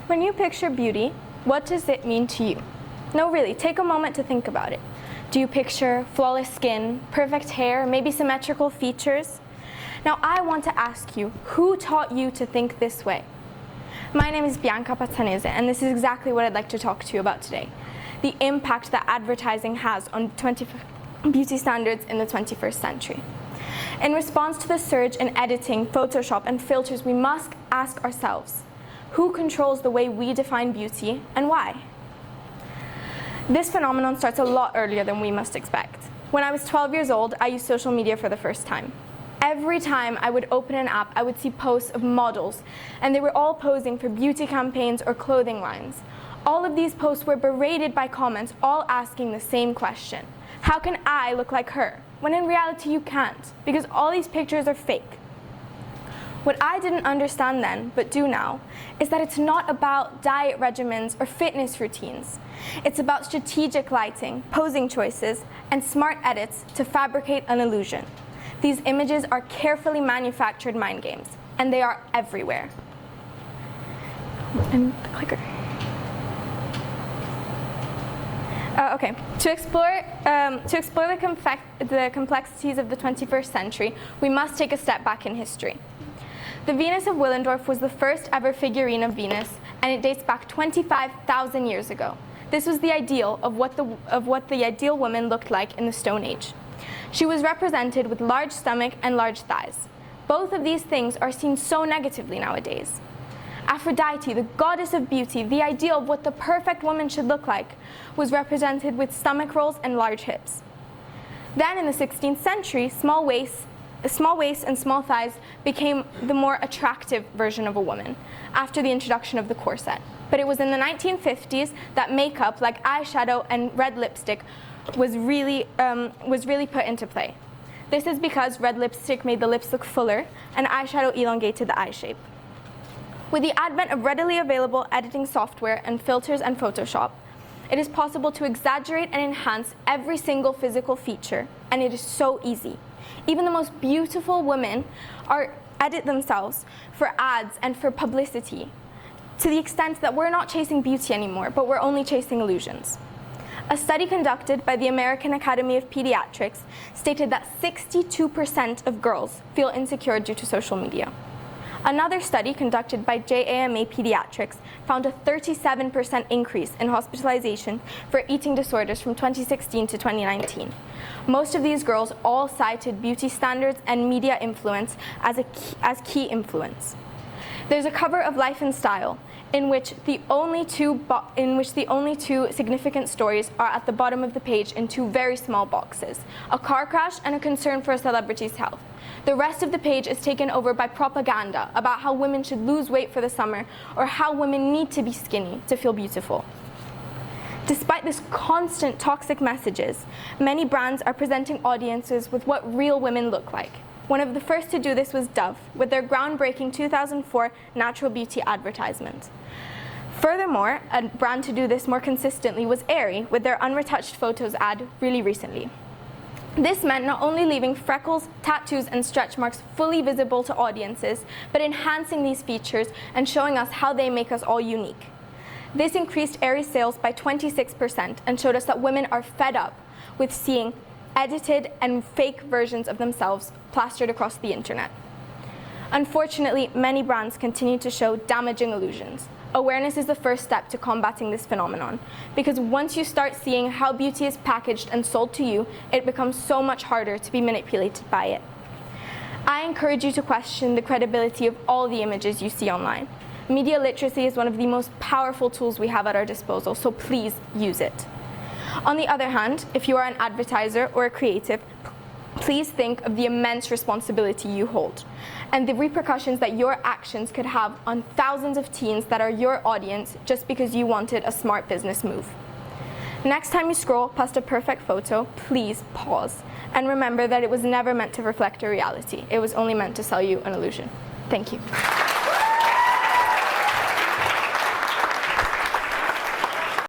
When you picture beauty, what does it mean to you? No, really, take a moment to think about it. Do you picture flawless skin, perfect hair, maybe symmetrical features? Now I want to ask you, who taught you to think this way? My name is Bianca Pazzanese, and this is exactly what I'd like to talk to you about today. The impact that advertising has on beauty standards in the 21st century. In response to the surge in editing, Photoshop, and filters, we must ask ourselves, who controls the way we define beauty and why? This phenomenon starts a lot earlier than we must expect. When I was 12 years old, I used social media for the first time. Every time I would open an app, I would see posts of models, and they were all posing for beauty campaigns or clothing lines. All of these posts were berated by comments, all asking the same question. How can I look like her? When in reality you can't, because all these pictures are fake. What I didn't understand then, but do now, is that it's not about diet regimens or fitness routines. It's about strategic lighting, posing choices, and smart edits to fabricate an illusion. These images are carefully manufactured mind games, and they are everywhere. And the clicker. Okay, to explore the complexities of the 21st century, we must take a step back in history. The Venus of Willendorf was the first ever figurine of Venus, and it dates back 25,000 years ago. This was the ideal of what the ideal woman looked like in the Stone Age. She was represented with large stomach and large thighs. Both of these things are seen so negatively nowadays. Aphrodite, the goddess of beauty, the ideal of what the perfect woman should look like, was represented with stomach rolls and large hips. Then in the 16th century, small waist and small thighs became the more attractive version of a woman after the introduction of the corset. But it was in the 1950s that makeup, like eyeshadow and red lipstick, was really put into play. This is because red lipstick made the lips look fuller and eyeshadow elongated the eye shape. With the advent of readily available editing software and filters and Photoshop, it is possible to exaggerate and enhance every single physical feature, and it is so easy. Even the most beautiful women edit themselves for ads and for publicity, to the extent that we're not chasing beauty anymore, but we're only chasing illusions. A study conducted by the American Academy of Pediatrics stated that 62% of girls feel insecure due to social media. Another study conducted by JAMA Pediatrics found a 37% increase in hospitalization for eating disorders from 2016 to 2019. Most of these girls all cited beauty standards and media influence as key influence. There's a cover of Life and Style in which the only two significant stories are at the bottom of the page in two very small boxes: a car crash and a concern for a celebrity's health. The rest of the page is taken over by propaganda about how women should lose weight for the summer or how women need to be skinny to feel beautiful. Despite this constant toxic messages, many brands are presenting audiences with what real women look like. One of the first to do this was Dove, with their groundbreaking 2004 natural beauty advertisement. Furthermore, a brand to do this more consistently was Aerie, with their unretouched photos ad really recently. This meant not only leaving freckles, tattoos, and stretch marks fully visible to audiences, but enhancing these features and showing us how they make us all unique. This increased Aerie's sales by 26% and showed us that women are fed up with seeing edited and fake versions of themselves plastered across the internet. Unfortunately, many brands continue to show damaging illusions. Awareness is the first step to combating this phenomenon, because once you start seeing how beauty is packaged and sold to you, it becomes so much harder to be manipulated by it. I encourage you to question the credibility of all the images you see online. Media literacy is one of the most powerful tools we have at our disposal, so please use it. On the other hand, if you are an advertiser or a creative, please think of the immense responsibility you hold and the repercussions that your actions could have on thousands of teens that are your audience just because you wanted a smart business move. Next time you scroll past a perfect photo, please pause and remember that it was never meant to reflect a reality. It was only meant to sell you an illusion. Thank you.